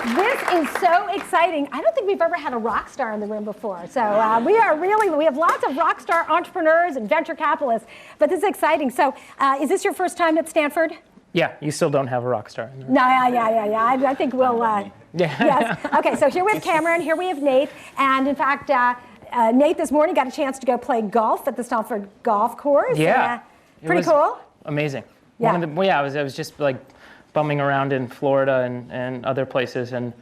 This is so exciting. I don't think we've ever had a rock star in the room before. So we have lots of rock star entrepreneurs and venture capitalists, but this is exciting. So is this your first time at Stanford? Yeah, you still don't have a rock star in the room. No, yeah. I think we'll, yes. Okay, so here we have Cameron, here we have Nate, and in fact, Nate this morning got a chance to go play golf at the Stanford golf course. Yeah. Pretty cool. Amazing. Yeah. I was just like bumming around in Florida and other places, and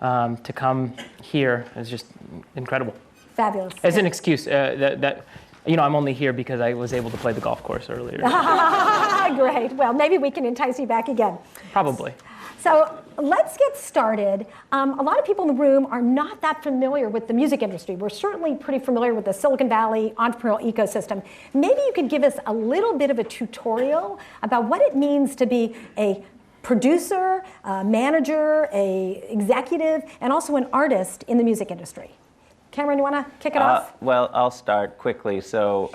to come here is just incredible. Fabulous. As an excuse that I'm only here because I was able to play the golf course earlier. Great. Well, maybe we can entice you back again. Probably. So let's get started. A lot of people in the room are not that familiar with the music industry. We're certainly pretty familiar with the Silicon Valley entrepreneurial ecosystem. Maybe you could give us a little bit of a tutorial about what it means to be a producer, a manager, a executive, and also an artist in the music industry. Cameron, you want to kick it off? Well, I'll start quickly. So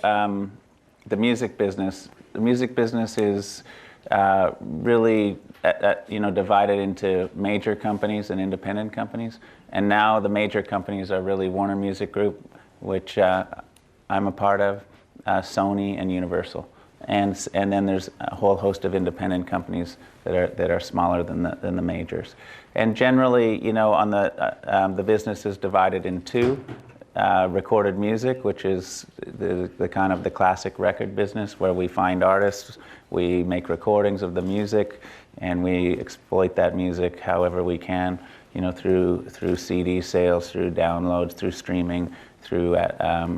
the music business is really divided into major companies and independent companies. And now the major companies are really Warner Music Group, which I'm a part of, Sony and Universal. And then there's a whole host of independent companies that are smaller than the majors. And generally, on the business is divided in two: recorded music, which is the kind of the classic record business where we find artists, we make recordings of the music, and we exploit that music however we can, through CD sales, through downloads, through streaming, through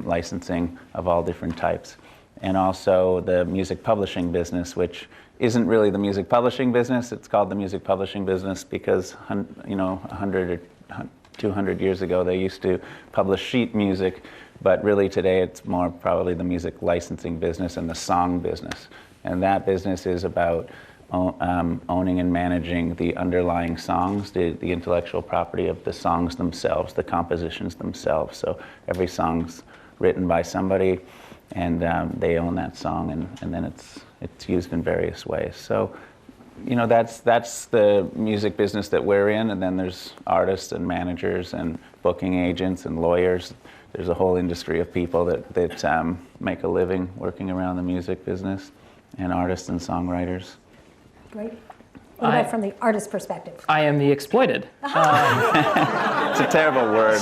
licensing of all different types. And also the music publishing business, which isn't really the music publishing business. It's called the music publishing business because 100 or 200 years ago they used to publish sheet music, but really today it's more probably the music licensing business and the song business. And that business is about owning and managing the underlying songs, the intellectual property of the songs themselves, the compositions themselves. So every song's written by somebody, and they own that song, and then it's used in various ways. So, that's the music business that we're in, and then there's artists and managers and booking agents and lawyers. There's a whole industry of people that make a living working around the music business, and artists and songwriters. Great. What about from the artist perspective? I am the exploited. It's a terrible word.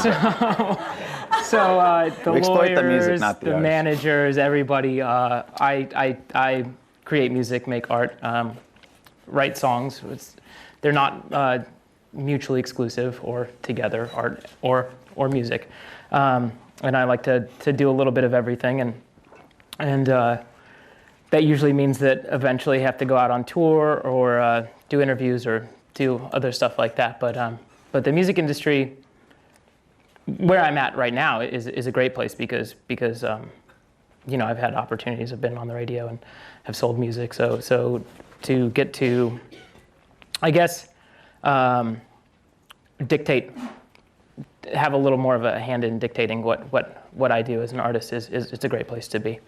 So the we exploit lawyers, the music, not the managers, everybody. I create music, make art, write songs. They're not mutually exclusive or together, art or music. And I like to do a little bit of everything, and that usually means that eventually I have to go out on tour or do interviews or do other stuff like that. But the music industry, where I'm at right now, is a great place because I've had opportunities. I've been on the radio and have sold music. So to get to, I guess, dictate, have a little more of a hand in dictating what I do as an artist is it's a great place to be.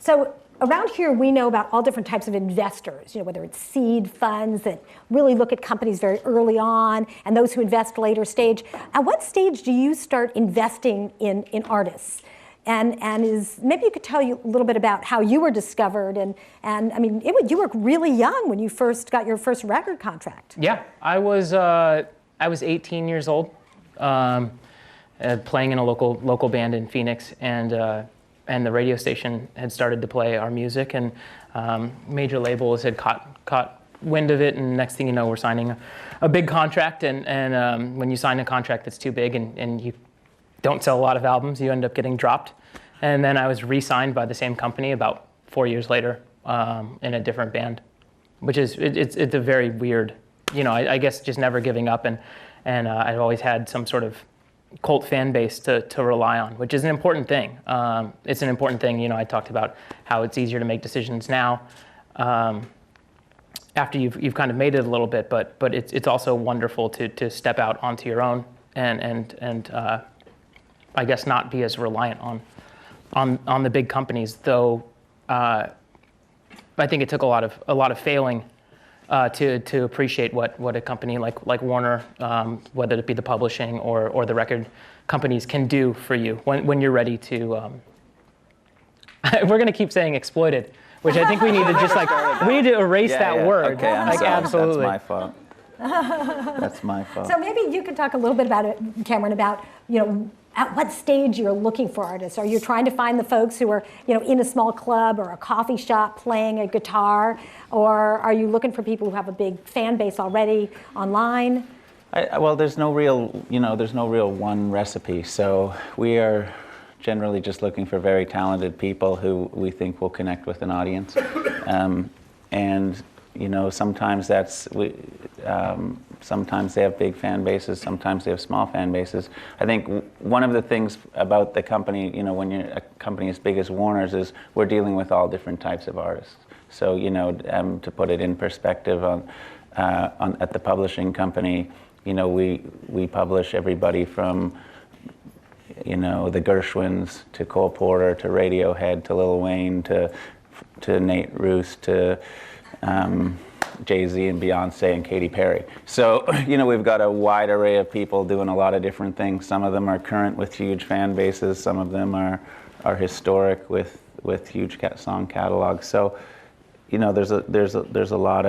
So around here, we know about all different types of investors, whether it's seed funds that really look at companies very early on and those who invest later stage. At what stage do you start investing in artists? And maybe you could tell you a little bit about how you were discovered. And I mean, you were really young when you first got your first record contract. Yeah, I was 18 years old, playing in a local band in Phoenix, and the radio station had started to play our music, and major labels had caught wind of it, and next thing you know, we're signing a big contract, and when you sign a contract that's too big and you don't sell a lot of albums, you end up getting dropped. And then I was re-signed by the same company about 4 years later in a different band, which is, it's a very weird, I guess just never giving up, and I've always had some sort of cult fan base to rely on, which is an important thing. It's an important thing. I talked about how it's easier to make decisions now after you've kind of made it a little bit, but it's also wonderful to step out onto your own and I guess not be as reliant on the big companies. Though I think it took a lot of failing to appreciate what a company like Warner, whether it be the publishing or the record companies, can do for you when you're ready to. We're going to keep saying exploited, which I think we need to just we need to erase that word. Okay, I'm sorry. Absolutely. That's my fault. That's my fault. So maybe you could talk a little bit about it, Cameron, about at what stage you're looking for artists. Are you trying to find the folks who are in a small club or a coffee shop playing a guitar, or are you looking for people who have a big fan base already online? Well, there's no real one recipe. So we are generally just looking for very talented people who we think will connect with an audience, and sometimes sometimes they have big fan bases, sometimes they have small fan bases. I think one of the things about the company, when you're a company as big as Warner's, is we're dealing with all different types of artists. So, to put it in perspective, at the publishing company, we publish everybody from, the Gershwins to Cole Porter to Radiohead to Lil Wayne to Nate Ruess to Jay-Z and Beyonce and Katy Perry. So, we've got a wide array of people doing a lot of different things. Some of them are current with huge fan bases. Some of them are historic with huge song catalogs. So, there's a lot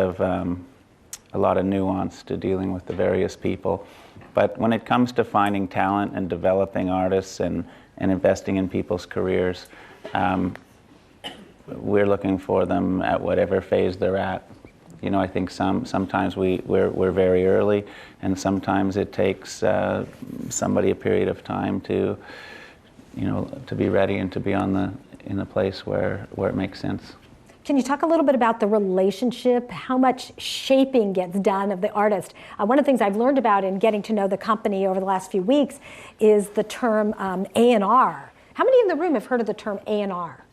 of nuance to dealing with the various people. But when it comes to finding talent and developing artists and investing in people's careers, we're looking for them at whatever phase they're at. I think sometimes we're very early, and sometimes it takes somebody a period of time to be ready and to be in a place where it makes sense. Can you talk a little bit about the relationship, how much shaping gets done of the artist? One of the things I've learned about in getting to know the company over the last few weeks is the term A&R. How many in the room have heard of the term A&R?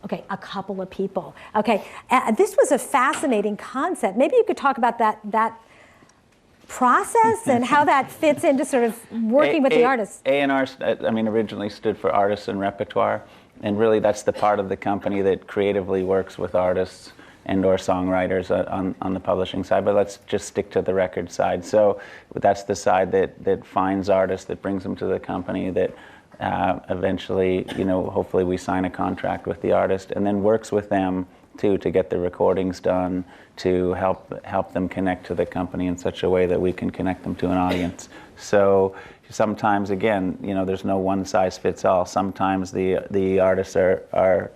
Okay, a couple of people. Okay, this was a fascinating concept. Maybe you could talk about that process and how that fits into sort of working with the artists. A&R, originally stood for Artists and Repertoire, and really that's the part of the company that creatively works with artists and/or songwriters on the publishing side. But let's just stick to the record side. So that's the side that finds artists, that brings them to the company, that eventually, hopefully we sign a contract with the artist, and then works with them too to get the recordings done, to help them connect to the company in such a way that we can connect them to an audience. So sometimes, again, there's no one size fits all. Sometimes the artists are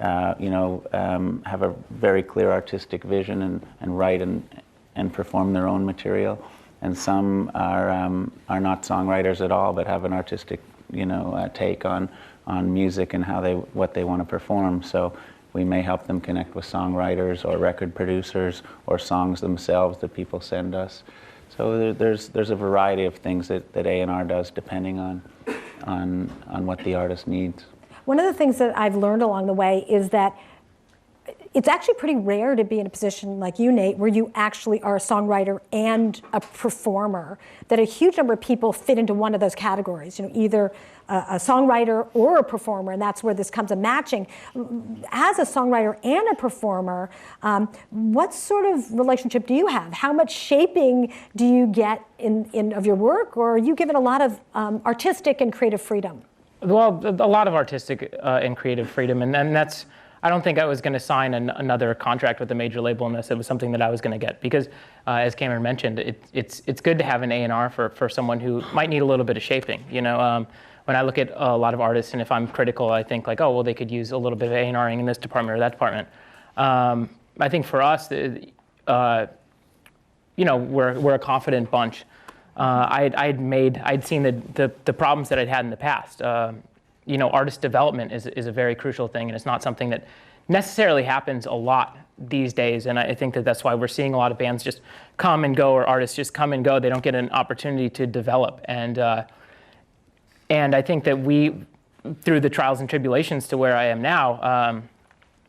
have a very clear artistic vision and write and perform their own material, and some are not songwriters at all, but have an artistic take on music and what they want to perform. So we may help them connect with songwriters or record producers or songs themselves that people send us. So there's a variety of things that A&R does depending on what the artist needs. One of the things that I've learned along the way is that it's actually pretty rare to be in a position like you, Nate, where you actually are a songwriter and a performer, that a huge number of people fit into one of those categories, either a songwriter or a performer, and that's where this comes a matching. As a songwriter and a performer, what sort of relationship do you have? How much shaping do you get of your work, or are you given a lot of artistic and creative freedom? Well, a lot of artistic and creative freedom, and that's, I don't think I was going to sign another contract with a major label unless it was something that I was going to get, because as Cameron mentioned, it's good to have an A&R for someone who might need a little bit of shaping. When I look at a lot of artists, and if I'm critical, I think like, oh, well, they could use a little bit of A&Ring in this department or that department. I think for us, we're a confident bunch. I'd seen the problems that I'd had in the past. Artist development is a very crucial thing, and it's not something that necessarily happens a lot these days. And I think that's why we're seeing a lot of bands just come and go, or artists just come and go. They don't get an opportunity to develop. And I think that we, through the trials and tribulations to where I am now,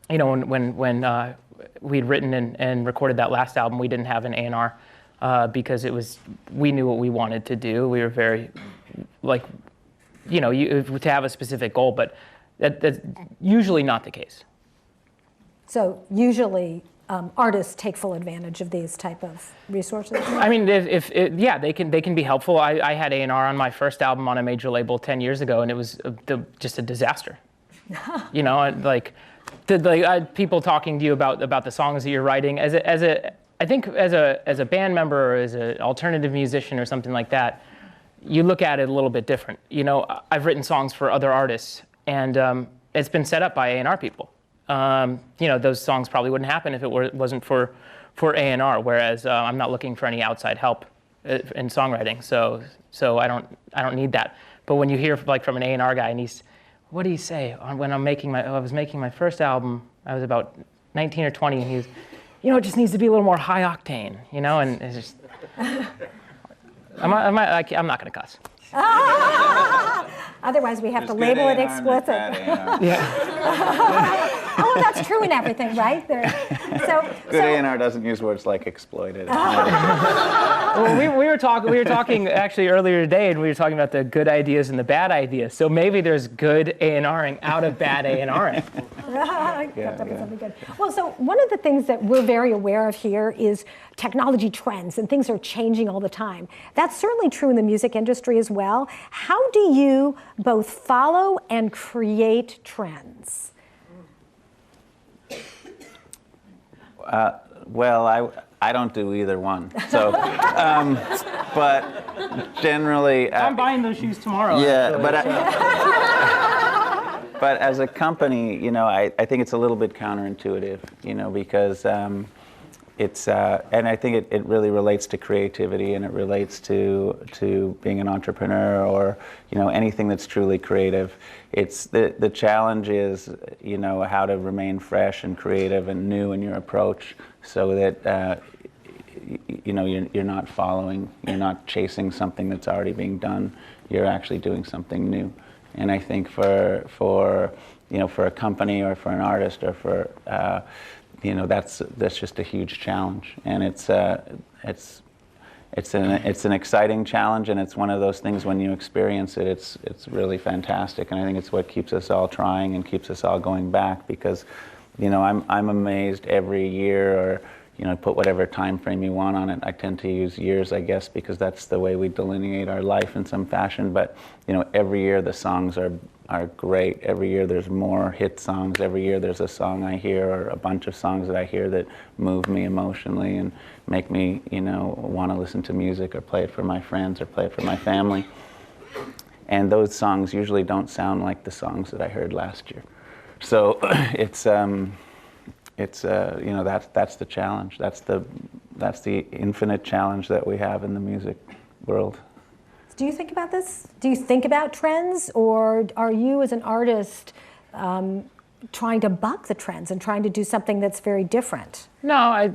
when we'd written and recorded that last album, we didn't have an A&R because we knew what we wanted to do. We were very, to have a specific goal, but that's usually not the case. So usually artists take full advantage of these type of resources? I mean, yeah, they can be helpful. I had A&R on my first album on a major label 10 years ago, and it was just a disaster. You know, like people talking to you about the songs that you're writing I think as a band member or as an alternative musician or something like that, you look at it a little bit different. You know, I've written songs for other artists, and it's been set up by A&R people. You know, those songs probably wouldn't happen if it wasn't for A&R. Whereas I'm not looking for any outside help in songwriting, so I don't need that. But when you hear like from an A&R guy, and what do you say? When I was making my first album, I was about 19 or 20, and you know, it just needs to be a little more high octane, you know, and it's just. I'm not going to cuss. Otherwise, we have to label it explicit. Yeah. Oh, that's true in everything, right? Good A&R doesn't use words like exploited. Well, we were talking actually earlier today, and we were talking about the good ideas and the bad ideas. So maybe there's good A&Ring out of bad A&Ring. Something good. Well, so one of the things that we're very aware of here is technology trends, and things are changing all the time. That's certainly true in the music industry as well. How do you both follow and create trends? Well, I don't do either one. So, but generally, I'm buying those shoes tomorrow. Yeah, actually, but as a company, you know, I think it's a little bit counterintuitive, you know, because it's and I think it really relates to creativity, and it relates to being an entrepreneur, or you know, anything that's truly creative. It's the challenge is, you know, how to remain fresh and creative and new in your approach, so that you know, you're not chasing something that's already being done. You're actually doing something new. And I think for you know, for a company or for an artist or for you know, that's just a huge challenge, and it's an exciting challenge, and it's one of those things when you experience it, it's really fantastic, and I think it's what keeps us all trying and keeps us all going back, because you know, I'm amazed every year, or you know, put whatever time frame you want on it. I tend to use years, I guess, because that's the way we delineate our life in some fashion. But you know, every year the songs are great. Every year there's more hit songs. Every year there's a song I hear, or a bunch of songs that I hear that move me emotionally and make me, you know, want to listen to music or play it for my friends or play it for my family. And those songs usually don't sound like the songs that I heard last year. So it's you know, that's the challenge. That's the infinite challenge that we have in the music world. Do you think about this? Do you think about trends, or are you as an artist trying to buck the trends and trying to do something that's very different? No, I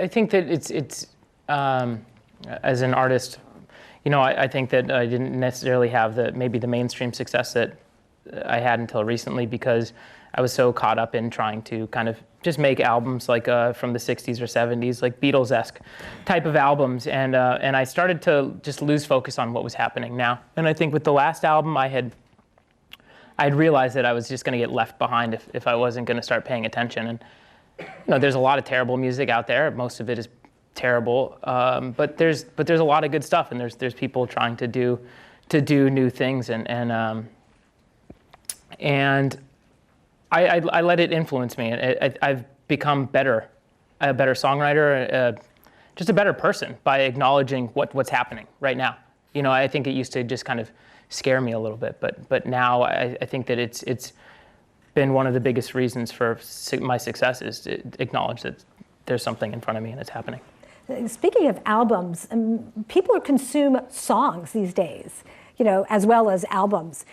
think that it's as an artist, you know, I think that I didn't necessarily have maybe the mainstream success that I had until recently, because I was so caught up in trying to kind of just make albums like from the 60s or 70s, like Beatles-esque type of albums, and I started to just lose focus on what was happening now. And I think with the last album, I'd realized that I was just going to get left behind if I wasn't going to start paying attention. And you know, there's a lot of terrible music out there. Most of it is terrible, but there's a lot of good stuff, and there's people trying to do new things, and I let it influence me. I've become a better songwriter, just a better person by acknowledging what's happening right now. You know, I think it used to just kind of scare me a little bit, but now I think that it's been one of the biggest reasons for my success is to acknowledge that there's something in front of me and it's happening. Speaking of albums, people consume songs these days, you know, as well as albums.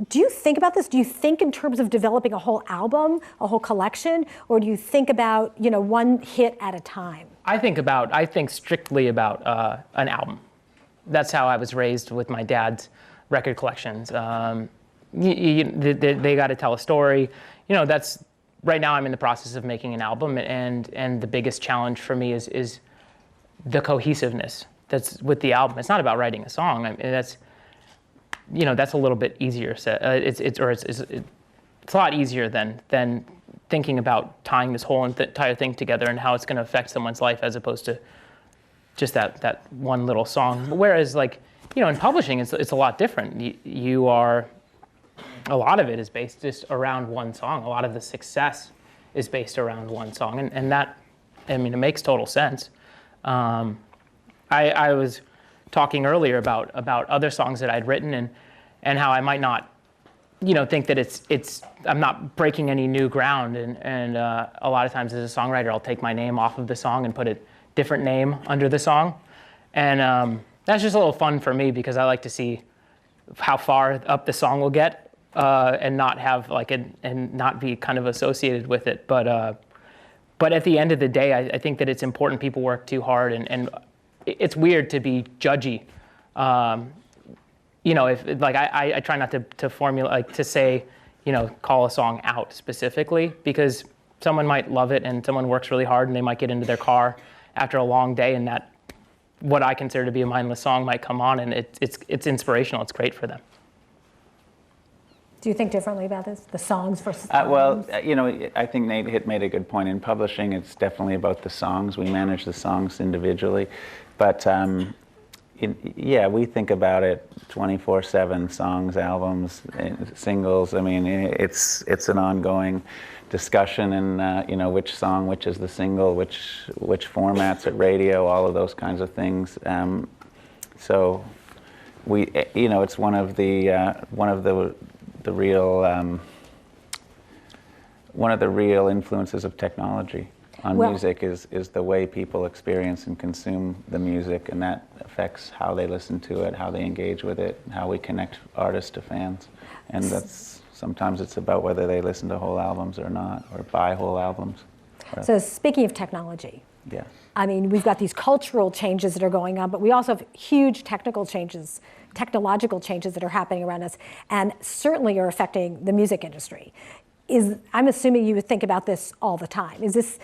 Do you think about this? Do you think in terms of developing a whole album, a whole collection, or do you think about, you know, one hit at a time? I think strictly about an album. That's how I was raised with my dad's record collections. They got to tell a story. You know, right now I'm in the process of making an album, and the biggest challenge for me is the cohesiveness that's with the album. It's not about writing a song. I mean, that's a little bit easier. It's a lot easier than thinking about tying this whole entire thing together and how it's going to affect someone's life as opposed to just that one little song. Whereas like, in publishing, it's a lot different. You are, a lot of it is based just around one song. A lot of the success is based around one song. And that, it makes total sense. I was talking earlier about other songs that I'd written and how I might not, think that I'm not breaking any new ground. And a lot of times as a songwriter, I'll take my name off of the song and put a different name under the song. And that's just a little fun for me because I like to see how far up the song will get and not have and not be kind of associated with it. But at the end of the day, I think that it's important people work too hard, and it's weird to be judgy. If I try not to formulate, to say, call a song out specifically, because someone might love it and someone works really hard and they might get into their car after a long day and that what I consider to be a mindless song might come on and it's inspirational. It's great for them. Do you think differently about this, the songs versus well, I think Nate made a good point. In publishing, it's definitely about the songs. We manage the songs individually. But we think about it 24/7, songs, albums, singles. It's an ongoing discussion and which song, which is the single, which formats at radio, all of those kinds of things. So we, it's one of the real influences of technology on music is the way people experience and consume the music, and that affects how they listen to it, how they engage with it, how we connect artists to fans. And sometimes it's about whether they listen to whole albums or not, or buy whole albums. So speaking of technology, yeah. We've got these cultural changes that are going on, but we also have huge technological changes that are happening around us, and certainly are affecting the music industry. I'm assuming you would think about this all the time. Is this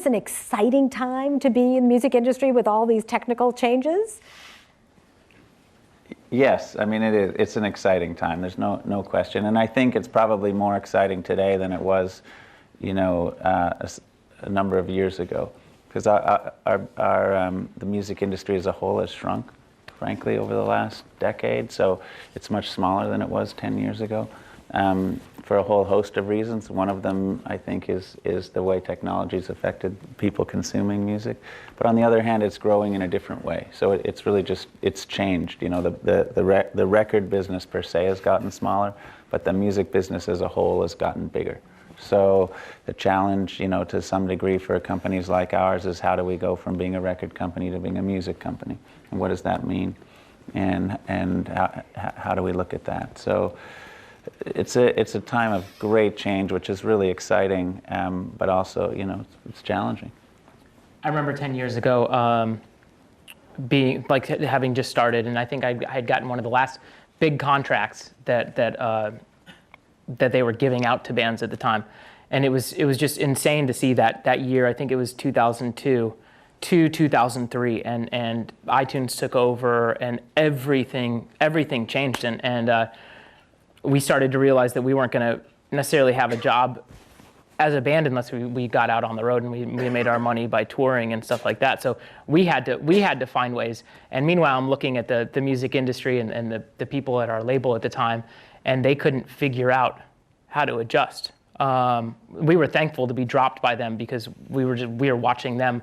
an exciting time to be in the music industry with all these technical changes? Yes, it is. It's an exciting time. There's no question, and I think it's probably more exciting today than it was, a number of years ago, because the music industry as a whole has shrunk, frankly, over the last decade. So it's much smaller than it was 10 years ago. For a whole host of reasons. One of them, I think, is the way technology's affected people consuming music. But on the other hand, it's growing in a different way. So it's really it's changed. The record business per se has gotten smaller, but the music business as a whole has gotten bigger. So the challenge, to some degree for companies like ours is how do we go from being a record company to being a music company? And what does that mean? And how do we look at that? So it's a time of great change, which is really exciting, but also, it's challenging. I remember 10 years ago having just started, and I think I had gotten one of the last big contracts that they were giving out to bands at the time, and it was just insane to see that year. I think it was 2002 to 2003, and iTunes took over, and everything changed, and we started to realize that we weren't going to necessarily have a job as a band unless we got out on the road and we made our money by touring and stuff like that. So we had to find ways. And meanwhile, I'm looking at the music industry and the people at our label at the time, and they couldn't figure out how to adjust. We were thankful to be dropped by them because we were watching them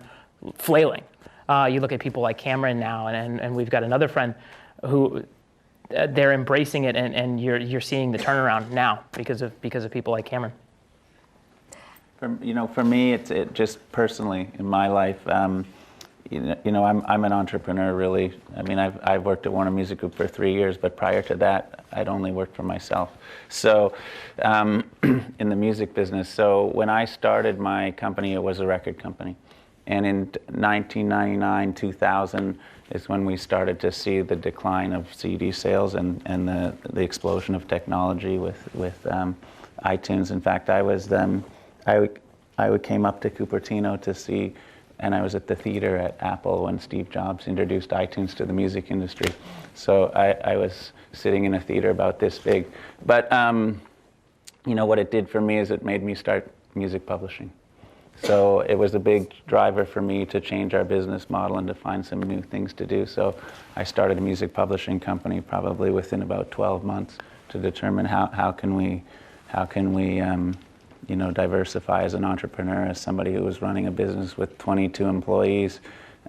flailing. You look at people like Cameron now, and we've got another friend who they're embracing it, and you're seeing the turnaround now because of people like Cameron. For me, it just personally in my life, I'm an entrepreneur really. I've worked at Warner Music Group for 3 years, but prior to that, I'd only worked for myself. So, in the music business. So when I started my company, it was a record company, and in 1999, 2000 is when we started to see the decline of CD sales and the explosion of technology with iTunes. In fact, I came up to Cupertino to see, and I was at the theater at Apple when Steve Jobs introduced iTunes to the music industry. So I was sitting in a theater about this big. But what it did for me is it made me start music publishing. So it was a big driver for me to change our business model and to find some new things to do. So I started a music publishing company probably within about 12 months to determine how can we diversify as an entrepreneur, as somebody who was running a business with 22 employees.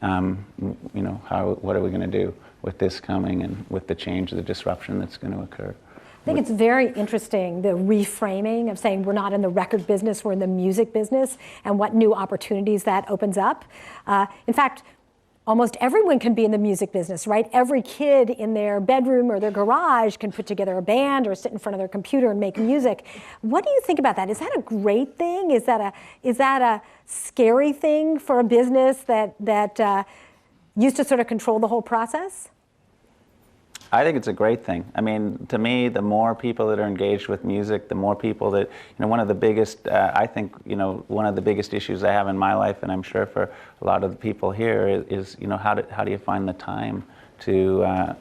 What are we going to do with this coming and with the change, the disruption that's going to occur? I think it's very interesting, the reframing of saying we're not in the record business, we're in the music business, and what new opportunities that opens up. In fact, almost everyone can be in the music business, right? Every kid in their bedroom or their garage can put together a band or sit in front of their computer and make music. What do you think about that? Is that a great thing? Is that a scary thing for a business that used to sort of control the whole process? I think it's a great thing. I mean, to me, the more people that are engaged with music, the more people that, one of the biggest, one of the biggest issues I have in my life, and I'm sure for a lot of the people here, is how do you find the time to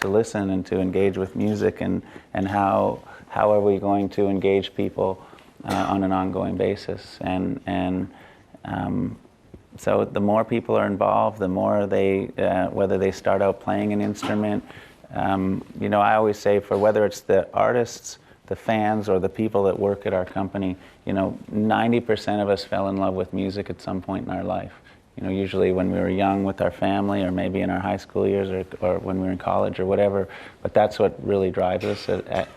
listen and to engage with music, and how are we going to engage people on an ongoing basis, so the more people are involved, the more they, whether they start out playing an instrument. I always say, for whether it's the artists, the fans, or the people that work at our company, 90% of us fell in love with music at some point in our life. Usually when we were young with our family, or maybe in our high school years, or when we were in college or whatever. But that's what really drives us at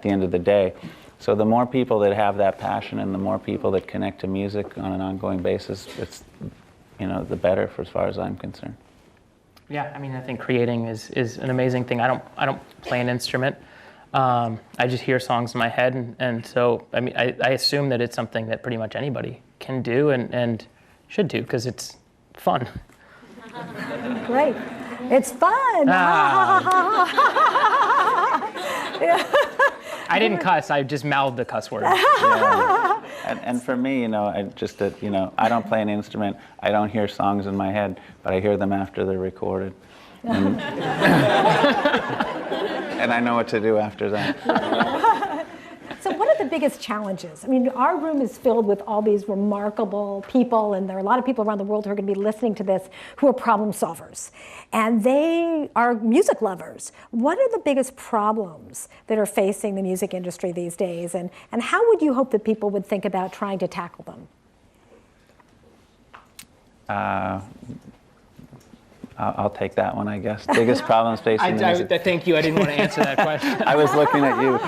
the end of the day. So the more people that have that passion, and the more people that connect to music on an ongoing basis, it's the better, for as far as I'm concerned. Yeah, I mean, I think creating is an amazing thing. I don't play an instrument. I just hear songs in my head, and so I mean, I assume that it's something that pretty much anybody can do and should do, because it's fun. Great, it's fun. I didn't cuss. I just mouthed the cuss word. Yeah. And for me, I don't play an instrument. I don't hear songs in my head, but I hear them after they're recorded. And, and I know what to do after that. So what are the biggest challenges? I mean, our room is filled with all these remarkable people, and there are a lot of people around the world who are going to be listening to this who are problem solvers. And they are music lovers. What are the biggest problems that are facing the music industry these days? And how would you hope that people would think about trying to tackle them? I'll take that one, I guess. Biggest problems facing the music. Thank you. I didn't want to answer that question. I was looking at you.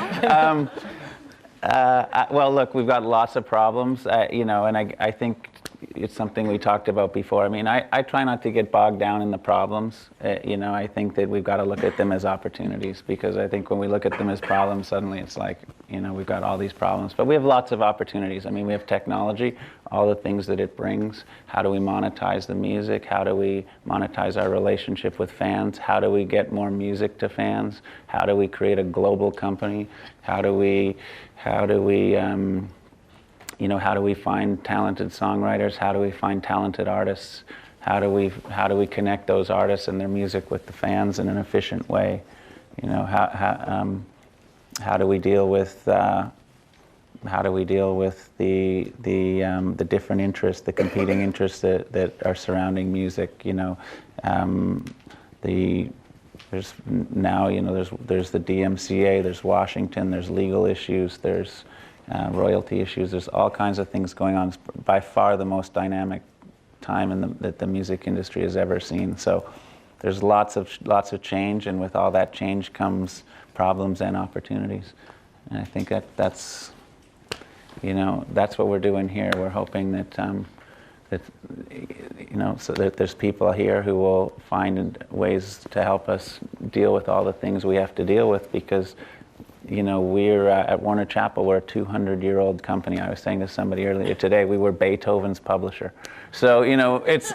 Well, look, we've got lots of problems, and I think it's something we talked about before. I mean, I try not to get bogged down in the problems. I think that we've got to look at them as opportunities, because I think when we look at them as problems, suddenly it's like, we've got all these problems. But we have lots of opportunities. I mean, we have technology, all the things that it brings. How do we monetize the music? How do we monetize our relationship with fans? How do we get more music to fans? How do we create a global company? How do we find talented songwriters? How do we find talented artists? How do we connect those artists and their music with the fans in an efficient way? How do we deal with the different interests, the competing interests that are surrounding music? There's the DMCA, there's Washington, there's legal issues, there's royalty issues. There's all kinds of things going on. It's by far the most dynamic time that the music industry has ever seen. So there's lots of change, and with all that change comes problems and opportunities. And I think that's what we're doing here. We're hoping that so that there's people here who will find ways to help us deal with all the things we have to deal with, because we're at Warner Chappell, we're a 200-year-old company. I was saying to somebody earlier today, we were Beethoven's publisher. So it's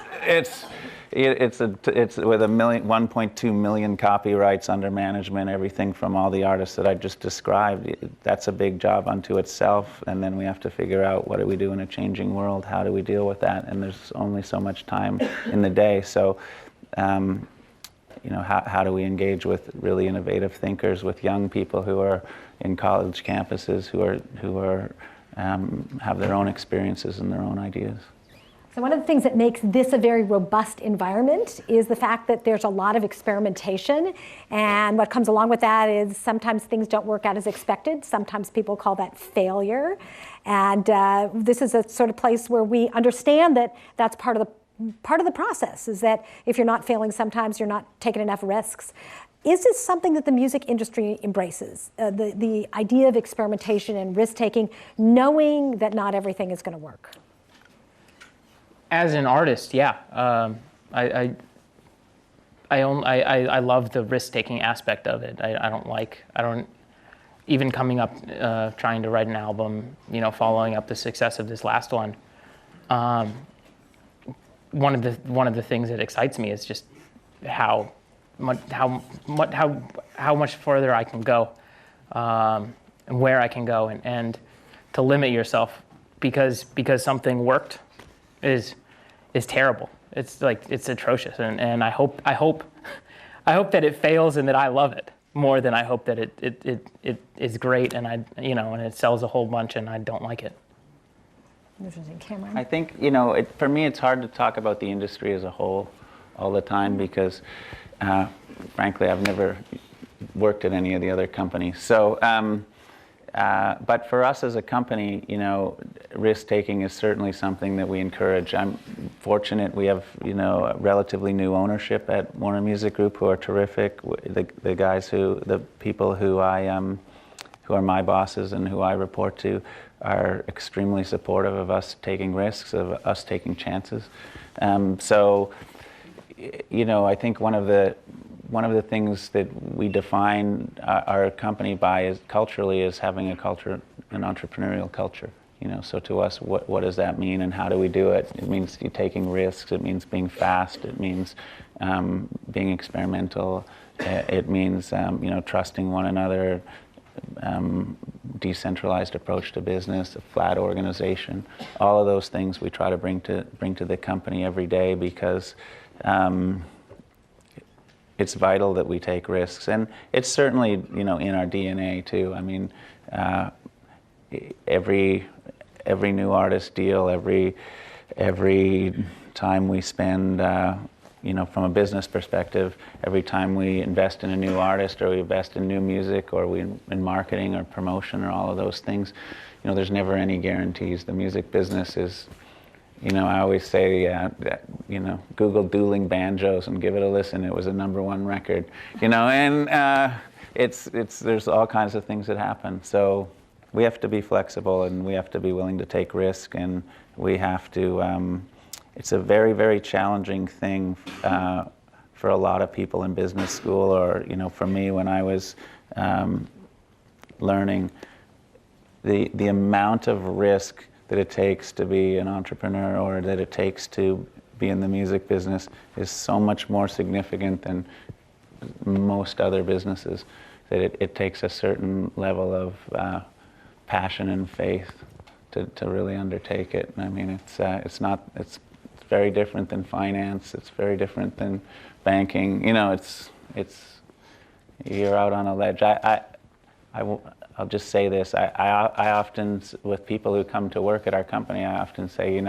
with 1.2 million copyrights under management, everything from all the artists that I just described. That's a big job unto itself. And then we have to figure out, what do we do in a changing world? How do we deal with that? And there's only so much time in the day. So how do we engage with really innovative thinkers, with young people who are in college campuses, who are have their own experiences and their own ideas. So one of the things that makes this a very robust environment is the fact that there's a lot of experimentation, and what comes along with that is sometimes things don't work out as expected. Sometimes people call that failure, and this is a sort of place where we understand that that's part of the process, is that if you're not failing sometimes, you're not taking enough risks. Is this something that the music industry embraces, the idea of experimentation and risk-taking, knowing that not everything is going to work? As an artist, yeah. I love the risk-taking aspect of it. I don't even coming up, trying to write an album, following up the success of this last one. One of the things that excites me is just how much further I can go, and where I can go, and to limit yourself because something worked is terrible. It's atrocious, and I hope that it fails and that I love it more than I hope that it is great and and it sells a whole bunch and I don't like it. Interesting, Cameron. I think for me it's hard to talk about the industry as a whole all the time because frankly I've never worked at any of the other companies. So. But for us as a company, risk-taking is certainly something that we encourage. I'm fortunate we have, relatively new ownership at Warner Music Group who are terrific. The people who are my bosses and who I report to are extremely supportive of us taking risks, of us taking chances. So, I think one of the things that we define our company by is culturally is having an entrepreneurial culture. So to us, what does that mean, and how do we do it? It means you taking risks. It means being fast. It means being experimental. It means trusting one another. Decentralized approach to business, a flat organization. All of those things we try to bring to the company every day because. It's vital that we take risks, and it's certainly in our DNA too. I mean, every new artist deal, every time we spend, from a business perspective, every time we invest in a new artist or we invest in new music or we in marketing or promotion or all of those things, there's never any guarantees. The music business is. I always say, Google dueling banjos and give it a listen. It was a #1 record, and there's all kinds of things that happen. So we have to be flexible and we have to be willing to take risk, and we have to. It's a very, very challenging thing for a lot of people in business school, or for me when I was learning the amount of risk that it takes to be an entrepreneur or that it takes to be in the music business is so much more significant than most other businesses, that it takes a certain level of passion and faith to really undertake it. I mean, it's very different than finance. It's very different than banking. You're out on a ledge. I'll just say this. I often, with people who come to work at our company, I often say,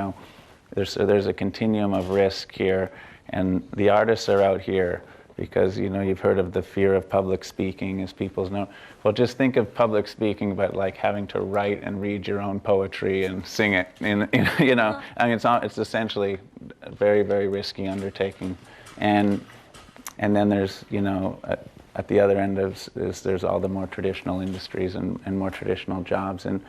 there's a continuum of risk here, and the artists are out here because, you've heard of the fear of public speaking, as people know. Well, just think of public speaking, but like having to write and read your own poetry and sing it. I mean, it's essentially a very, very risky undertaking, and then there's, at the other end there's all the more traditional industries and more traditional jobs, and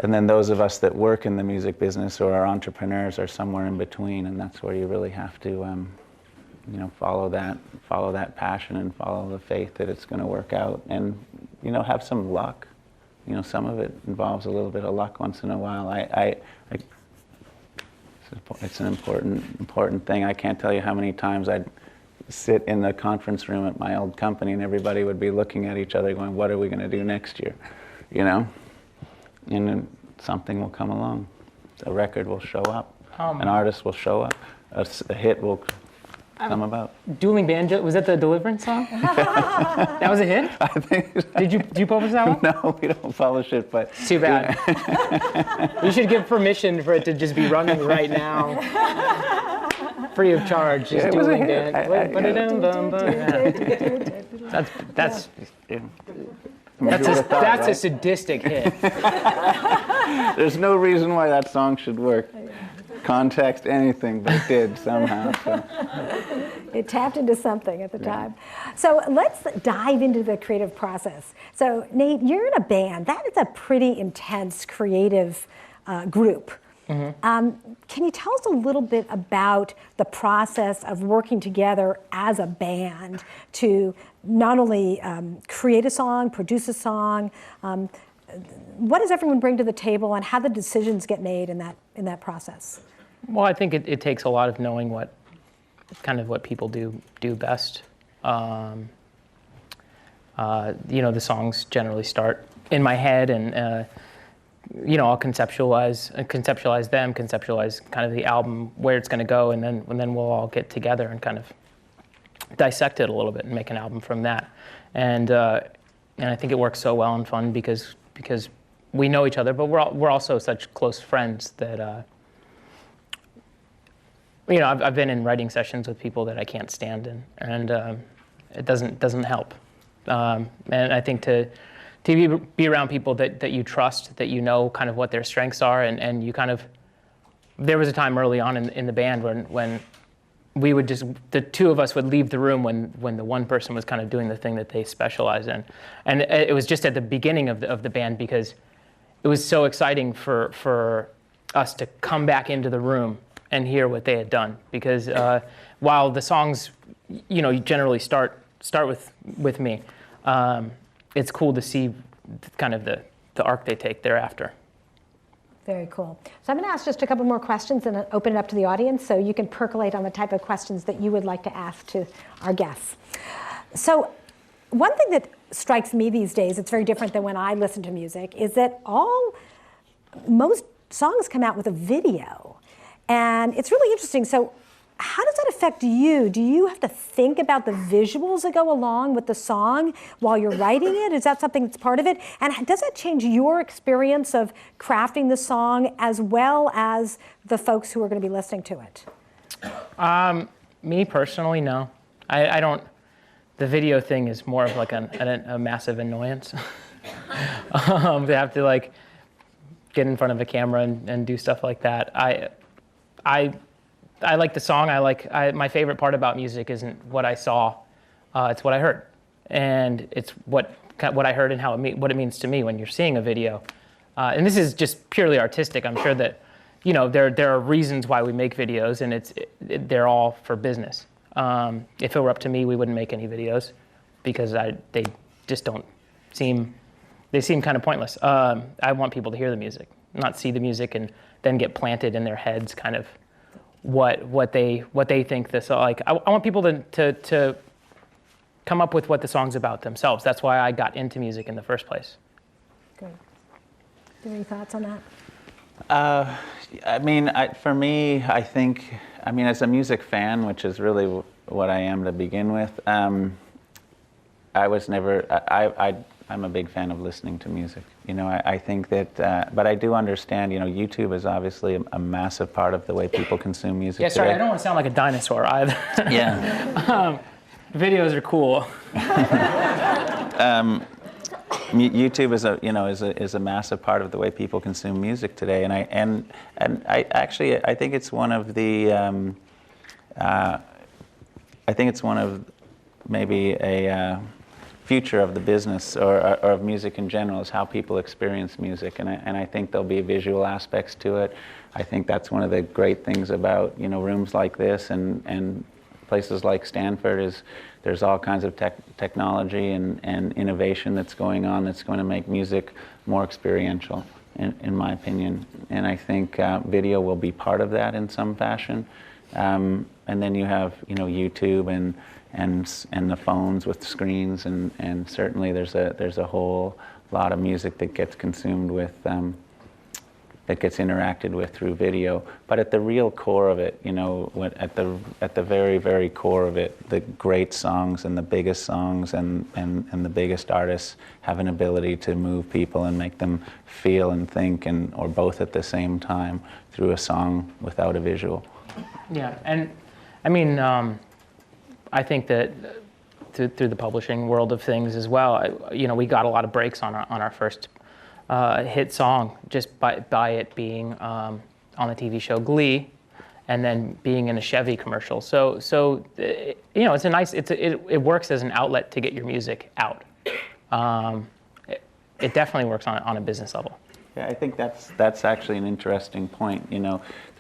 then those of us that work in the music business or are entrepreneurs are somewhere in between, and that's where you really have to follow that passion and follow the faith that it's going to work out, and have some luck. Some of it involves a little bit of luck once in a while. It's an important thing. I can't tell you how many times I'd sit in the conference room at my old company and everybody would be looking at each other going, what are we going to do next year? And then something will come along. A record will show up. An artist will show up. A hit will come about. Dueling Banjo, was that the Deliverance song? That was a hit? I think so. Do you publish that one? No, we don't publish it, but Too bad. You should give permission for it to just be running right now. Free of charge. Just it was a Dueling hit. That's yeah. That's a sadistic hit. There's no reason why that song should work. Context, anything, but it did somehow. So. It tapped into something at the time. So let's dive into the creative process. So Nate, you're in a band. That is a pretty intense creative group. Mm-hmm. Can you tell us a little bit about the process of working together as a band to not only create a song, produce a song, what does everyone bring to the table, and how the decisions get made in that process? Well, I think it takes a lot of knowing what people do best. The songs generally start in my head, and I'll conceptualize them, conceptualize kind of the album, where it's going to go, and then we'll all get together and kind of dissect it a little bit and make an album from that. And I think it works so well and fun because we know each other, but we're also such close friends that I've been in writing sessions with people that I can't stand, and it doesn't help. And I think to be around people that you trust, that you know kind of what their strengths are, and you kind of, there was a time early on in the band when we would the two of us would leave the room when the one person was kind of doing the thing that they specialize in. And it was just at the beginning of the band, because it was so exciting for us to come back into the room and hear what they had done. Because while the songs, you generally start with me, it's cool to see kind of the arc they take thereafter. Very cool. So I'm going to ask just a couple more questions and open it up to the audience so you can percolate on the type of questions that you would like to ask to our guests. So one thing that strikes me these days, it's very different than when I listen to music, is that most songs come out with a video. And it's really interesting. So how does that affect you? Do you have to think about the visuals that go along with the song while you're writing it? Is that something that's part of it? And does that change your experience of crafting the song as well as the folks who are going to be listening to it? Me personally, no. I don't. The video thing is more of like a massive annoyance. They have to get in front of a camera and do stuff like that. I like the song. My favorite part about music isn't what I saw, it's what I heard, and it's what I heard and what it means to me when you're seeing a video. And this is just purely artistic. I'm sure that there are reasons why we make videos, and they're all for business. If it were up to me, we wouldn't make any videos because they just don't seem. They seem kind of pointless. I want people to hear the music, not see the music and then get planted in their heads kind of what they think this like. I want people to come up with what the song's about themselves. That's why I got into music in the first place. Good. Do you have any thoughts on that? For me, I think, as a music fan, which is really what I am to begin with, I was never. I'm a big fan of listening to music. I think that, but I do understand, YouTube is obviously a massive part of the way people consume music Yeah, sorry, today. I don't want to sound like a dinosaur either. Yeah. Videos are cool. YouTube is a massive part of the way people consume music today, and I think it's one of the, maybe a future of the business or of music in general is how people experience music, and I think there'll be visual aspects to it. I think that's one of the great things about rooms like this and places like Stanford is there's all kinds of technology and innovation that's going on that's going to make music more experiential, in my opinion. And I think video will be part of that in some fashion. And then you have YouTube and the phones with screens, and certainly there's a whole lot of music that gets consumed with that gets interacted with through video. But at the real core of it, at the very, very core of it, the great songs and the biggest songs and the biggest artists have an ability to move people and make them feel and think, or both at the same time through a song without a visual. Yeah, and I mean, I think that through the publishing world of things as well, we got a lot of breaks on our first hit song just by it being on the TV show Glee, and then being in a Chevy commercial. So it's a nice, it works as an outlet to get your music out. It definitely works on a business level. Yeah, I think that's actually an interesting point.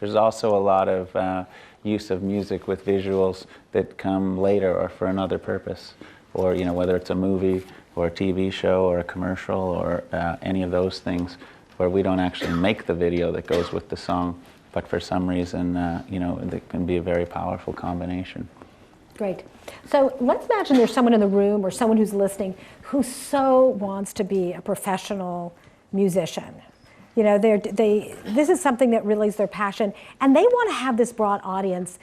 There's also a lot of use of music with visuals that come later or for another purpose, or whether it's a movie or a TV show or a commercial or any of those things, where we don't actually make the video that goes with the song, but for some reason, it can be a very powerful combination. Great. So let's imagine there's someone in the room or someone who's listening who so wants to be a professional musician. This is something that really is their passion, and they want to have this broad audience.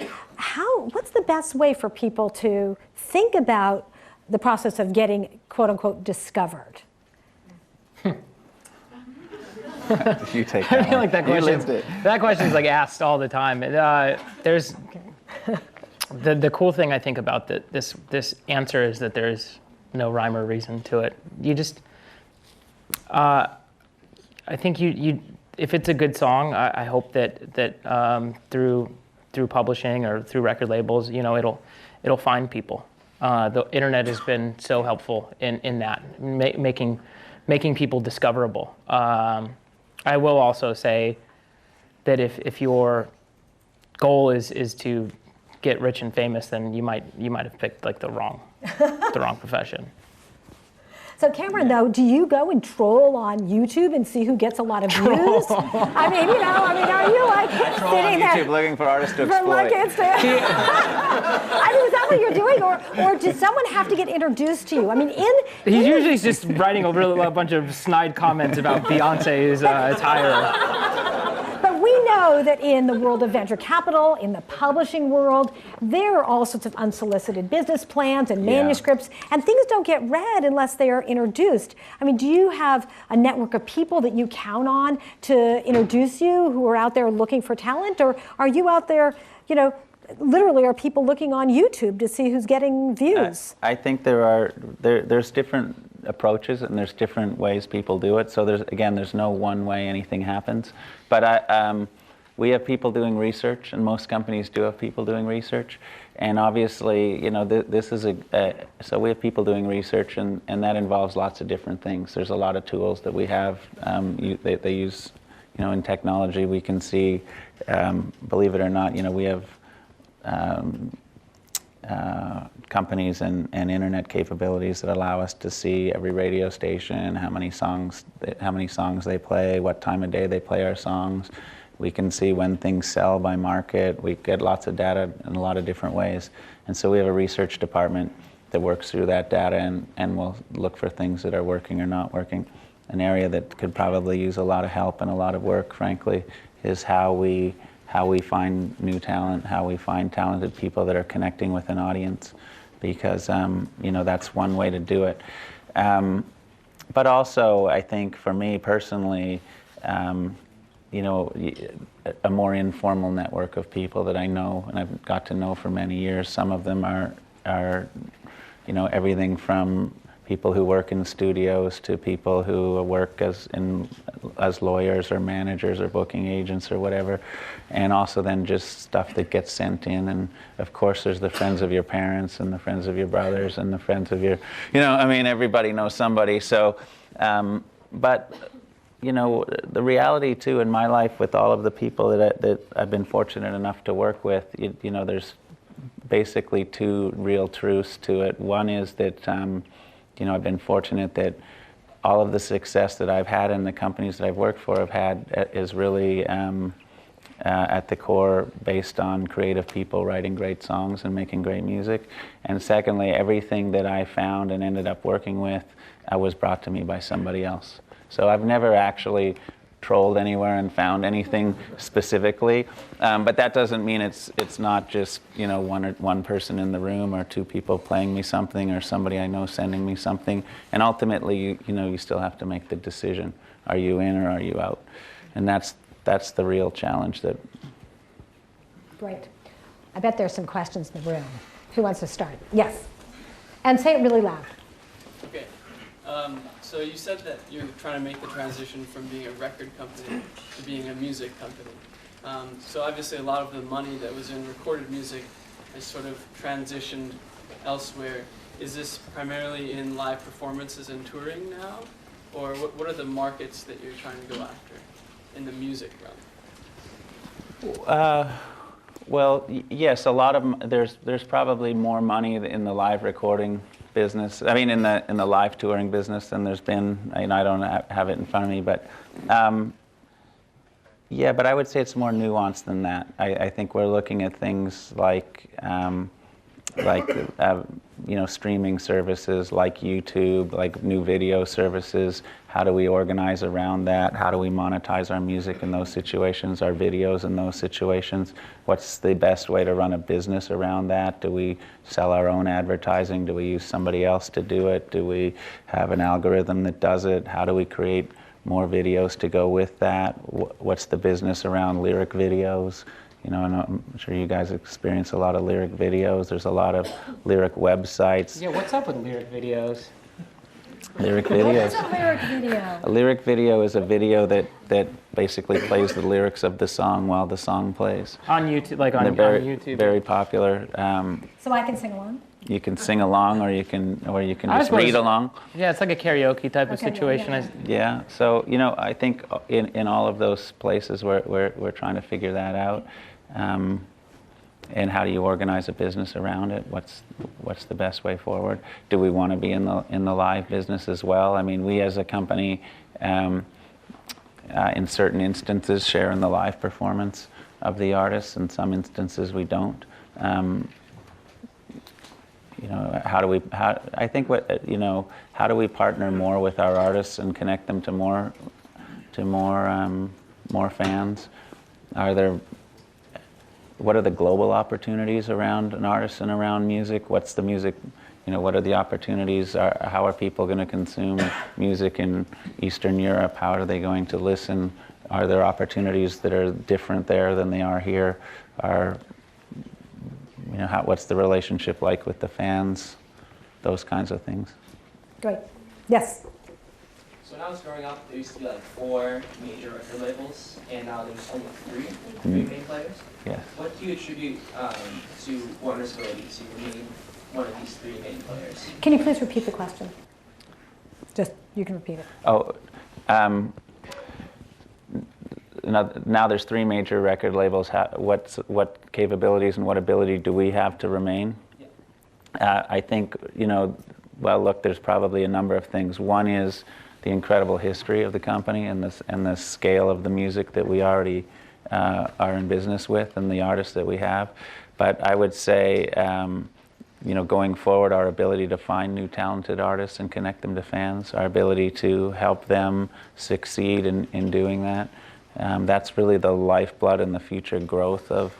What's the best way for people to think about the process of getting, quote unquote, discovered? You take I that feel one. like that question is like asked all the time. There's the cool thing I think about this answer is that there's no rhyme or reason to it. You just I think you if it's a good song, I hope that through publishing or through record labels, it'll find people. The internet has been so helpful in that, making people discoverable. I will also say that if your goal is to get rich and famous, then you might have picked like the wrong profession. So Cameron, though, do you go and troll on YouTube and see who gets a lot of views? I mean, are you like sitting there? YouTube looking for artists to exploit. Is that what you're doing, or does someone have to get introduced to you? I mean, he's usually just writing a bunch of snide comments about Beyonce's attire. But we know that in the world of venture capital, in the publishing world, there are all sorts of unsolicited business plans and manuscripts, and things don't get read unless they are introduced. I mean, do you have a network of people that you count on to introduce you who are out there looking for talent, or are you out there, literally are people looking on YouTube to see who's getting views? I think there's different approaches and there's different ways people do it. So there's no one way anything happens. But we have people doing research, and most companies do have people doing research. And obviously, this is so we have people doing research, and that involves lots of different things. There's a lot of tools that we have. They use, in technology, we can see, believe it or not, we have companies and internet capabilities that allow us to see every radio station, how many songs they play, what time of day they play our songs. We can see when things sell by market. We get lots of data in a lot of different ways. And so we have a research department that works through that data and will look for things that are working or not working. An area that could probably use a lot of help and a lot of work, frankly, is how we find new talent, how we find talented people that are connecting with an audience, because that's one way to do it. But also, I think for me personally, a more informal network of people that I know and I've got to know for many years. Some of them are everything from people who work in studios to people who work as lawyers or managers or booking agents or whatever, and also then just stuff that gets sent in. And of course there's the friends of your parents and the friends of your brothers and the friends of your, everybody knows somebody. So, but the reality too in my life with all of the people that I've been fortunate enough to work with, there's basically two real truths to it. One is that I've been fortunate that all of the success that I've had in the companies that I've worked for have had is really at the core based on creative people writing great songs and making great music. And secondly, everything that I found and ended up working with was brought to me by somebody else. So I've never actually trolled anywhere and found anything specifically. But that doesn't mean it's not just one person in the room or two people playing me something or somebody I know sending me something. And ultimately, you still have to make the decision: are you in or are you out? And that's the real challenge. That. Great. I bet there's some questions in the room. Who wants to start? Yes. And say it really loud. Okay. So you said that you're trying to make the transition from being a record company to being a music company. So obviously a lot of the money that was in recorded music has sort of transitioned elsewhere. Is this primarily in live performances and touring now? Or what are the markets that you're trying to go after in the music realm? Well, yes, a lot of there's probably more money in the live recording business. I mean, in the live touring business than there's been. I don't have it in front of me, but yeah, but I would say it's more nuanced than that. I think we're looking at things like streaming services, like YouTube, like new video services. How do we organize around that? How do we monetize our music in those situations, our videos in those situations? What's the best way to run a business around that? Do we sell our own advertising? Do we use somebody else to do it? Do we have an algorithm that does it? How do we create more videos to go with that? What's the business around lyric videos? I'm sure you guys experience a lot of lyric videos. There's a lot of lyric websites. Yeah, what's up with lyric videos? Lyric videos. What's a lyric video? A lyric video is a video that basically plays the lyrics of the song while the song plays. On YouTube, like on They're YouTube. very popular. So I can sing along? You can sing along, or you can I just suppose- read along. Yeah, it's like a karaoke type of Okay, yeah, situation. yeah. Yeah. So I think in all of those places we're trying to figure that out. And how do you organize a business around it? What's the best way forward? Do we want to be in the live business as well? I mean, we as a company, in certain instances, share in the live performance of the artists. In some instances, we don't. How do we? How do we partner more with our artists and connect them to more fans? What are the global opportunities around an artist and around music? What's the music? What are the opportunities? How are people going to consume music in Eastern Europe? How are they going to listen? Are there opportunities that are different there than they are here? What's the relationship like with the fans? Those kinds of things. Great. Yes. So when I was growing up, there used to be like 4 major record labels, and now there's only 3 main players. Yes. What do you attribute to Warner's ability to remain one of these 3 main players? Can you please repeat the question? Just, you can repeat it. Oh, now there's 3 major record labels. What capabilities and what ability do we have to remain? Yeah. I think, well, look, there's probably a number of things. One is the incredible history of the company and the scale of the music that we already are in business with and the artists that we have. But I would say, going forward, our ability to find new talented artists and connect them to fans, our ability to help them succeed in doing that. That's really the lifeblood and the future growth of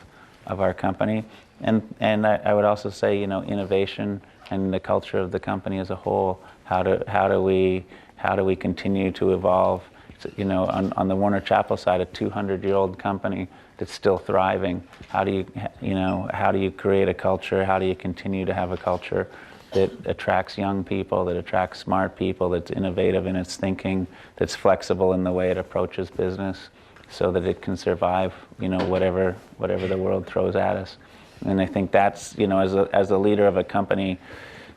our company. And I would also say, innovation and the culture of the company as a whole. How do we continue to evolve? On the Warner Chappell side, a 200-year-old company that's still thriving. How do you create a culture? How do you continue to have a culture that attracts young people, that attracts smart people, that's innovative in its thinking, that's flexible in the way it approaches business, so that it can survive, whatever the world throws at us. And I think that's, as a leader of a company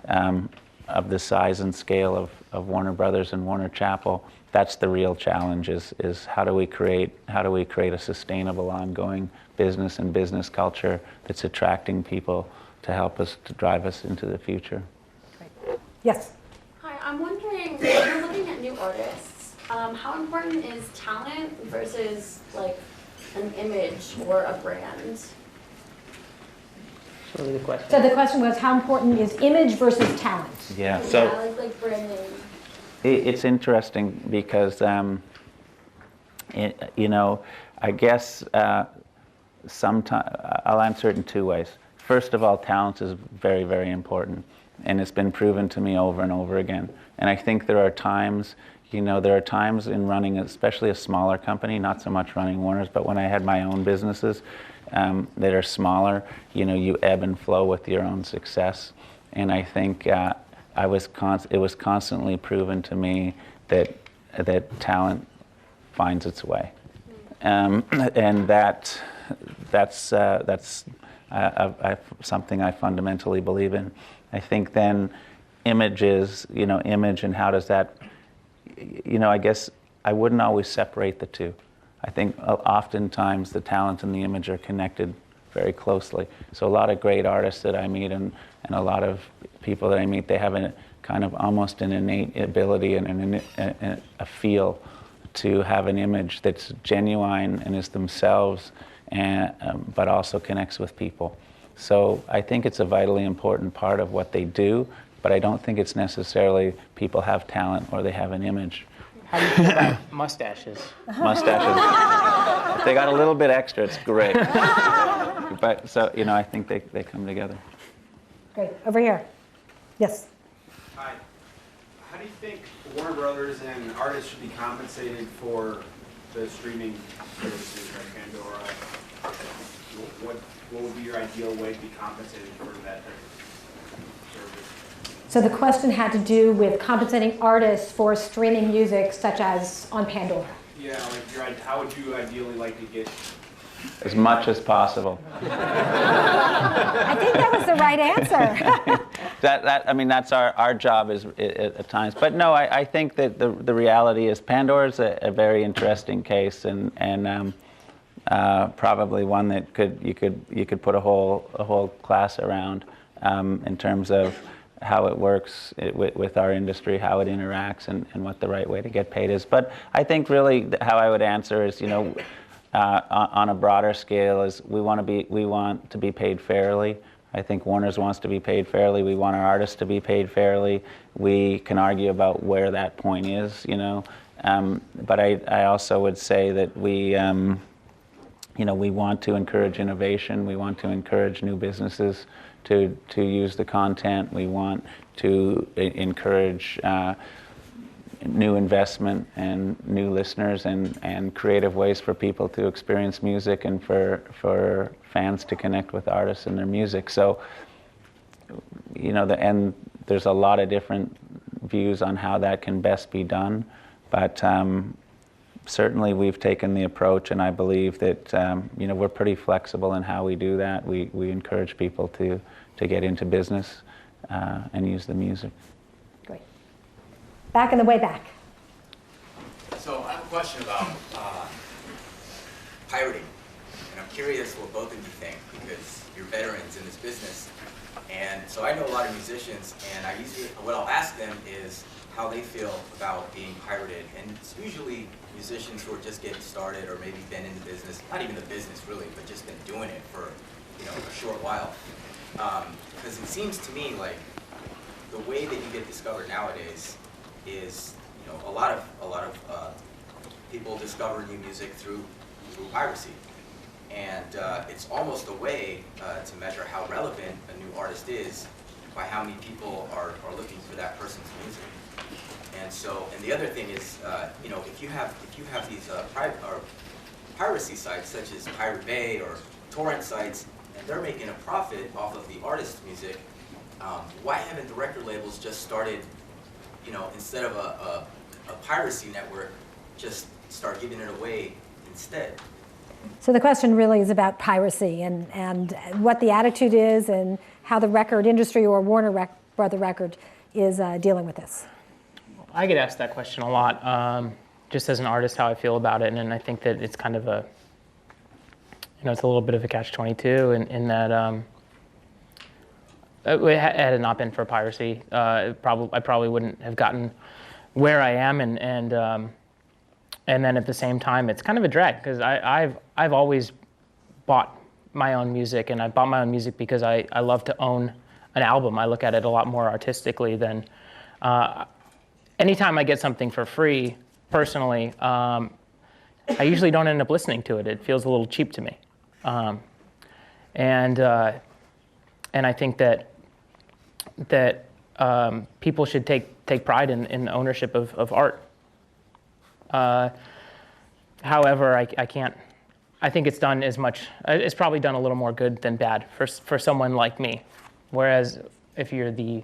of the size and scale of Warner Brothers and Warner Chappell, that's the real challenge: is how do we create a sustainable, ongoing business and business culture that's attracting people to help us to drive us into the future. Great. Yes. Hi, I'm wondering, when you're looking at new artists, how important is talent versus like an image or a brand? That's really the question. So the question was, how important is image versus talent? Yeah. So. Yeah, like branding. It's interesting because I guess sometimes I'll answer it in two ways. First of all, talent is very, very important, and it's been proven to me over and over again. And I think there are times, there are times in running, especially a smaller company, not so much running Warner's, but when I had my own businesses that are smaller, you ebb and flow with your own success. And I think it was constantly proven to me that talent finds its way, and that's something I fundamentally believe in. I think then image and how does that, I guess I wouldn't always separate the two. I think oftentimes the talent and the image are connected very closely. So a lot of great artists that I meet and a lot of people that I meet, they have a kind of almost an innate ability and a feel to have an image that's genuine and is themselves, but also connects with people. So I think it's a vitally important part of what they do, but I don't think it's necessarily people have talent or they have an image. How do you feel about mustaches? Mustaches. If they got a little bit extra, it's great. But so, I think they come together. Great. Over here. Yes. Hi. How do you think Warner Brothers and artists should be compensated for the streaming services like Pandora? What would be your ideal way to be compensated for that service? So the question had to do with compensating artists for streaming music, such as on Pandora. Yeah, how would you ideally like to get? As much as possible. I think that was the right answer. That's our job is at times. But no, I think that the reality is Pandora's a very interesting case and probably one that you could put a whole class around in terms of how it works with our industry, how it interacts, and what the right way to get paid is. But I think really how I would answer is, on a broader scale, is we want to be paid fairly. I think Warner's wants to be paid fairly. We want our artists to be paid fairly. We can argue about where that point is, But I also would say that we want to encourage innovation. We want to encourage new businesses to use the content. We want to encourage new investment and new listeners and creative ways for people to experience music and for fans to connect with artists and their music. So, and there's a lot of different views on how that can best be done, but certainly we've taken the approach, and I believe that we're pretty flexible in how we do that. We encourage people to get into business and use the music. Great. Back in the way back. So I have a question about pirating, and I'm curious what both of you think because you're veterans in this business. And so I know a lot of musicians, and what I'll ask them is how they feel about being pirated. And it's usually musicians who are just getting started or maybe been in the business, not even the business really, but just been doing it for a short while. Because it seems to me like the way that you get discovered nowadays is a lot of people discover new music through piracy. And it's almost a way to measure how relevant a new artist is by how many people are looking for that person's music. And so, and the other thing is, if you have these piracy sites such as Pirate Bay or torrent sites, and they're making a profit off of the artist's music, why haven't the record labels just started, instead of a piracy network, just start giving it away instead? So the question really is about piracy and what the attitude is and how the record industry or Warner Brother Record is dealing with this. I get asked that question a lot, just as an artist, how I feel about it, and I think that it's kind of it's a little bit of a catch-22 in that had it not been for piracy, I probably wouldn't have gotten where I am, and then at the same time, it's kind of a drag because I've always bought my own music, and I bought my own music because I love to own an album. I look at it a lot more artistically than anytime I get something for free, personally, I usually don't end up listening to it. It feels a little cheap to me. And I think that people should take pride in ownership of art. However, I can't. I think it's done as much. It's probably done a little more good than bad for someone like me. Whereas if you're the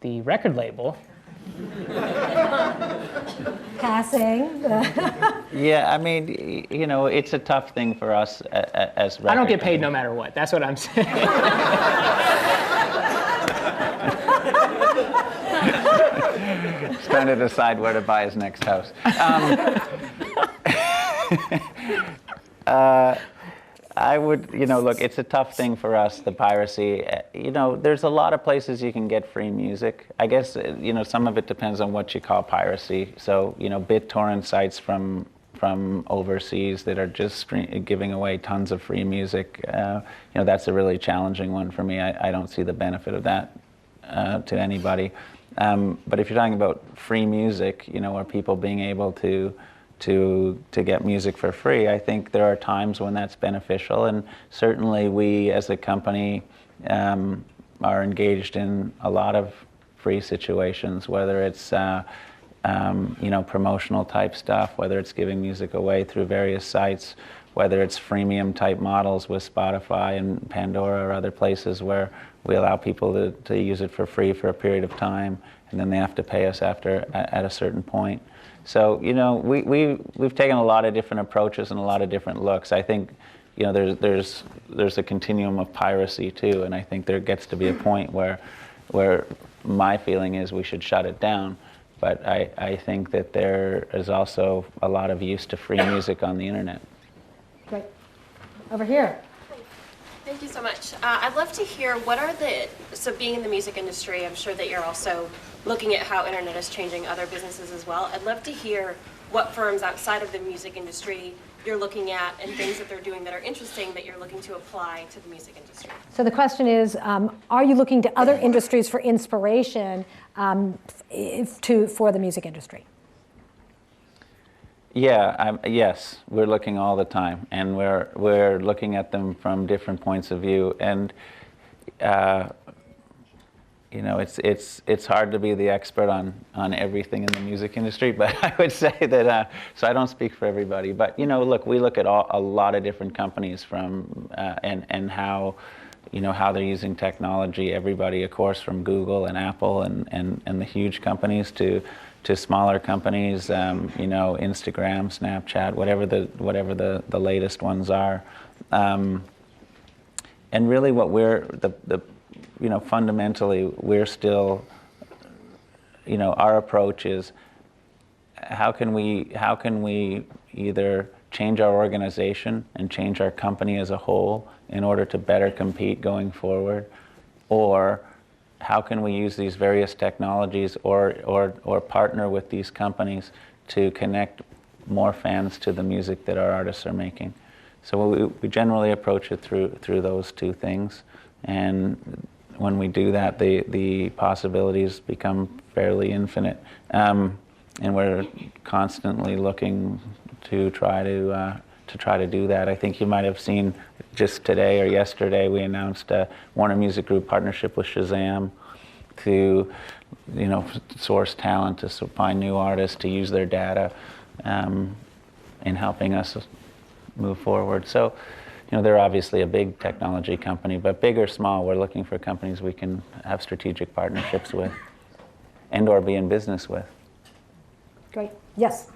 record label. Passing. Yeah, I mean, you know, it's a tough thing for us as record I don't get paid companies. no matter what. That's what I'm saying. He's trying to decide where to buy his next house. I would, you know, look, it's a tough thing for us, the piracy. You know, there's a lot of places you can get free music. I guess, you know, some of it depends on what you call piracy. So, you know, BitTorrent sites from overseas that are just giving away tons of free music. You know, that's a really challenging one for me. I don't see the benefit of that to anybody. But if you're talking about free music, you know, or people being able to get music for free, I think there are times when that's beneficial, and certainly we as a company are engaged in a lot of free situations, whether it's you know, promotional type stuff, whether it's giving music away through various sites, whether it's freemium type models with Spotify and Pandora or other places where we allow people to use it for free for a period of time, and then they have to pay us at a certain point. So, you know, we've taken a lot of different approaches and a lot of different looks. I think, you know, there's a continuum of piracy too, and I think there gets to be a point where my feeling is we should shut it down. But I think that there is also a lot of use to free music on the internet. Great. Over here. Thank you so much. I'd love to hear so being in the music industry, I'm sure that you're also looking at how internet is changing other businesses as well. I'd love to hear what firms outside of the music industry you're looking at and things that they're doing that are interesting that you're looking to apply to the music industry. So the question is, are you looking to other industries for inspiration for the music industry? Yeah, yes, we're looking all the time, and we're looking at them from different points of view, and you know, it's hard to be the expert on everything in the music industry, but I would say that, so I don't speak for everybody, but you know, look, we look at a lot of different companies from, and how, you know, how they're using technology, everybody, of course, from Google and Apple and the huge companies to smaller companies, you know, Instagram, Snapchat, whatever the latest ones are. And really what you know, fundamentally, we're still, you know, our approach is how can we either change our organization and change our company as a whole in order to better compete going forward, or how can we use these various technologies or partner with these companies to connect more fans to the music that our artists are making. So we generally approach it through those two things, and when we do that, the possibilities become fairly infinite, and we're constantly looking to try to do that. I think you might have seen just today or yesterday we announced a Warner Music Group partnership with Shazam to, you know, source talent, to find new artists, to use their data in helping us move forward. So, you know, they're obviously a big technology company, but big or small, we're looking for companies we can have strategic partnerships with and or be in business with. Great. Yes?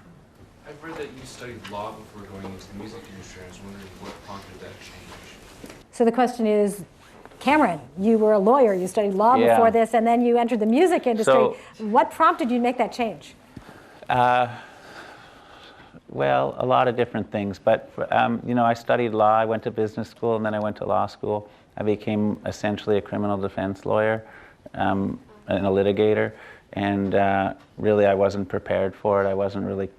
I've read that you studied law before going into the music industry. I was wondering what prompted that change. So the question is, Cameron, you were a lawyer, you studied law before this, and then you entered the music industry. So, what prompted you to make that change? Well, a lot of different things, but you know, I studied law, I went to business school, and then I went to law school. I became essentially a criminal defense lawyer and a litigator, and really I wasn't prepared for it. I wasn't really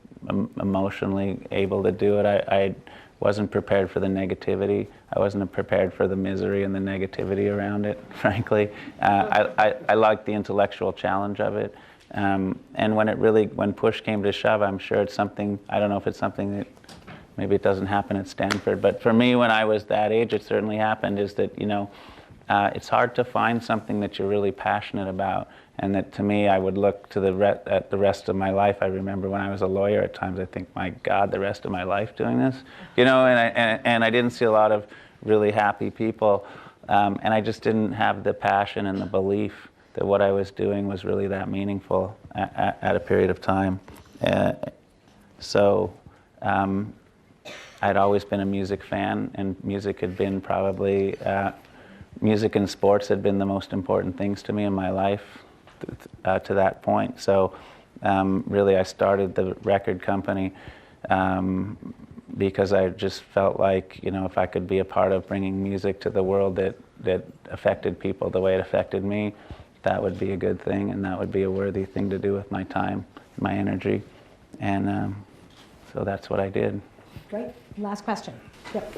emotionally able to do it. I wasn't prepared for the negativity. I wasn't prepared for the misery and the negativity around it, frankly. I liked the intellectual challenge of it, And when push came to shove, I'm sure it's something, I don't know if it's something that, maybe it doesn't happen at Stanford, but for me, when I was that age, it certainly happened, is that, it's hard to find something that you're really passionate about. And that, to me, I would look to at the rest of my life. I remember when I was a lawyer, at times I think, my God, the rest of my life doing this, and I didn't see a lot of really happy people, and I just didn't have the passion and the belief that what I was doing was really that meaningful at a period of time. So I'd always been a music fan, and music had been probably, music and sports had been the most important things to me in my life to that point. So really I started the record company because I just felt like, if I could be a part of bringing music to the world that affected people the way it affected me, that would be a good thing, and that would be a worthy thing to do with my time, my energy. And so that's what I did. Great. Last question. Yep.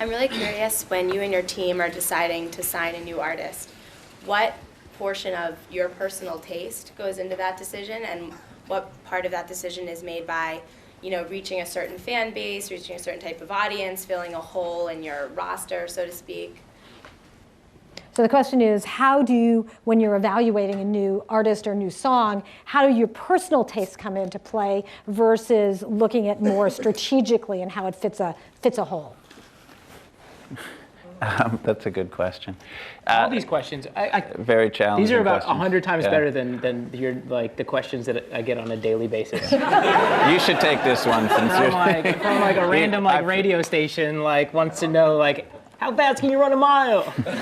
I'm really curious, when you and your team are deciding to sign a new artist, what portion of your personal taste goes into that decision, and what part of that decision is made by, reaching a certain fan base, reaching a certain type of audience, filling a hole in your roster, so to speak? So the question is, how do you, when you're evaluating a new artist or new song, how do your personal tastes come into play versus looking at more strategically and how it fits a whole? That's a good question. All these questions, very challenging. These are about questions. 100 times better than the questions that I get on a daily basis. You should take this one since from a random radio station wants to know how fast can you run a mile? How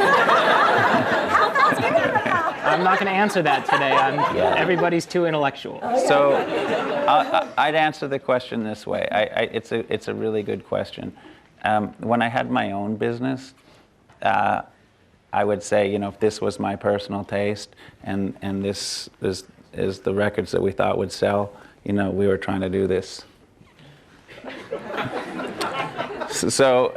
fast can you run a mile? I'm not going to answer that today. Everybody's too intellectual. So I'd answer the question this way. It's a really good question. When I had my own business, I would say, if this was my personal taste and this is the records that we thought would sell, we were trying to do this. So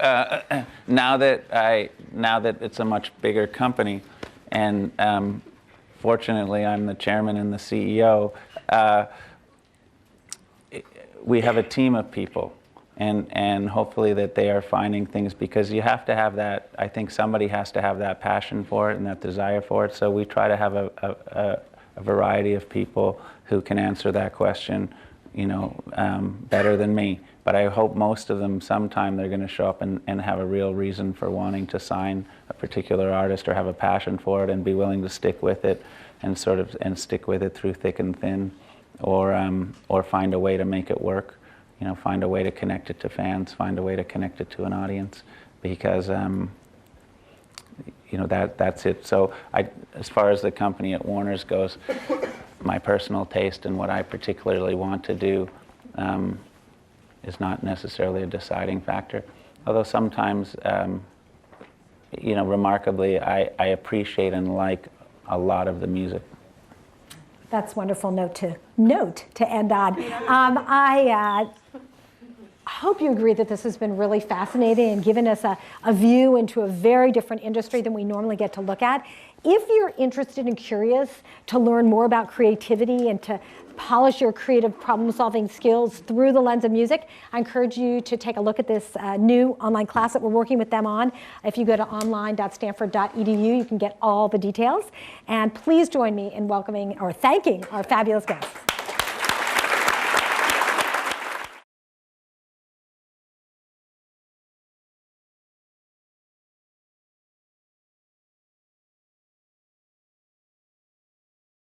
now that it's a much bigger company, and fortunately I'm the chairman and the CEO, we have a team of people. And hopefully that they are finding things, because you have to have that, I think somebody has to have that passion for it and that desire for it. So we try to have a variety of people who can answer that question, better than me. But I hope most of them, sometime they're going to show up and have a real reason for wanting to sign a particular artist, or have a passion for it and be willing to stick with it and stick with it through thick and thin, or find a way to make it work. Find a way to connect it to fans, find a way to connect it to an audience, because that's it. So as far as the company at Warner's goes, my personal taste and what I particularly want to do is not necessarily a deciding factor. Although sometimes, remarkably, I appreciate and like a lot of the music. That's a wonderful note to end on. I hope you agree that this has been really fascinating and given us a view into a very different industry than we normally get to look at. If you're interested and curious to learn more about creativity and to polish your creative problem-solving skills through the lens of music, I encourage you to take a look at this new online class that we're working with them on. If you go to online.stanford.edu, you can get all the details. And please join me in welcoming or thanking our fabulous guests.